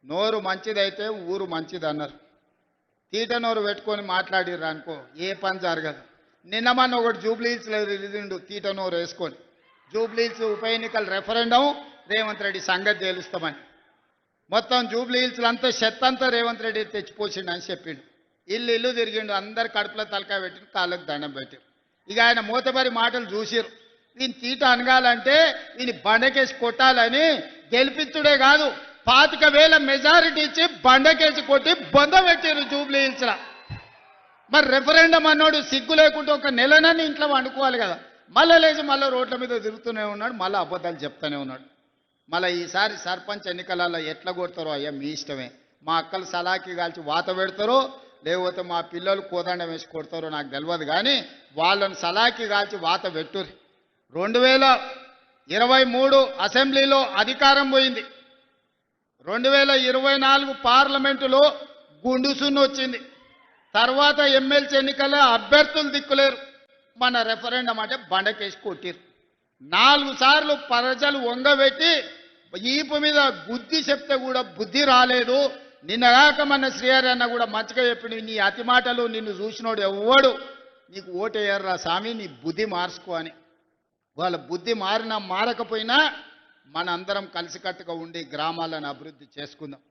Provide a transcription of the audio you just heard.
నోరు మంచిదైతే ఊరు మంచిది అన్నారు. తీట నోరు పెట్టుకొని మాట్లాడిర్రు అనుకో ఏ పని జరగదు. నిన్న మొన్న ఒకటి జూబ్లీహిల్స్లో రిలీజిండు తీట నోరు వేసుకొని. జూబ్లీహిల్స్ ఉప ఎన్నికల రెఫరెండం రేవంత్ రెడ్డి సంగతి తేలుస్తామని. మొత్తం జూబ్లీహిల్స్లో అంతా చెత్త అంతా రేవంత్ రెడ్డి తెచ్చిపోసిండు అని చెప్పిండు. ఇల్లు ఇల్లు తిరిగిండు, అందరు కడుపులో తలకాయ పెట్టిండు, కాళ్ళకు దండం పెట్టారు. ఇక ఆయన మూతబరి మాటలు చూసిరు. ఈయన తీట అనగాలంటే ఈయన బండకేసి కొట్టాలని గెలిపించుడే కాదు 25,000 మెజారిటీ ఇచ్చి బండకేసి కొట్టి బొంద పెట్టారు జూబ్లీహిల్స్లో. మరి రెఫరెండం అన్నాడు సిగ్గు లేకుంటే ఒక నెలనని ఇంట్లో వండుకోవాలి కదా. మళ్ళీ లేచి మళ్ళీ రోడ్ల మీద తిరుగుతూనే ఉన్నాడు, మళ్ళీ అబద్ధాలు చెప్తూనే ఉన్నాడు. మళ్ళీ ఈసారి సర్పంచ్ ఎన్నికలలో ఎట్లా కొడతారో అయ్యా మీ ఇష్టమే. మా అక్కలు సలాకి కాల్చి వాత పెడతారో లేకపోతే మా పిల్లలు కోదండం వేసి కొడతారో నాకు తెలియదు, కానీ వాళ్ళని సలాకి కాల్చి వాత పెట్టుర్రి. 2023 అసెంబ్లీలో అధికారం పోయింది. 2024 పార్లమెంటులో గుండుసున్న వచ్చింది. తర్వాత ఎమ్మెల్సీ ఎన్నికల్లో అభ్యర్థులు దిక్కులేరు. మన రెఫరెండం అంటే బండకేసి కొట్టిరు. 4 సార్లు ప్రజలు వంగబెట్టి ఈపు మీద బుద్ధి చెప్తే కూడా బుద్ధి రాలేదు. నిన్నగాక మన శ్రీహరి అన్న కూడా మంచిగా చెప్పిండు, నీ అతి మాటలు నిన్ను చూసినోడు ఎవ్వడు నీకు ఓటేయర్రా స్వామి, నీ బుద్ధి మార్చుకో అని. వాళ్ళ బుద్ధి మారినా మారకపోయినా మన అందరం కలిసికట్టుగా ఉండి గ్రామాలను అభివృద్ధి చేసుకుందాం.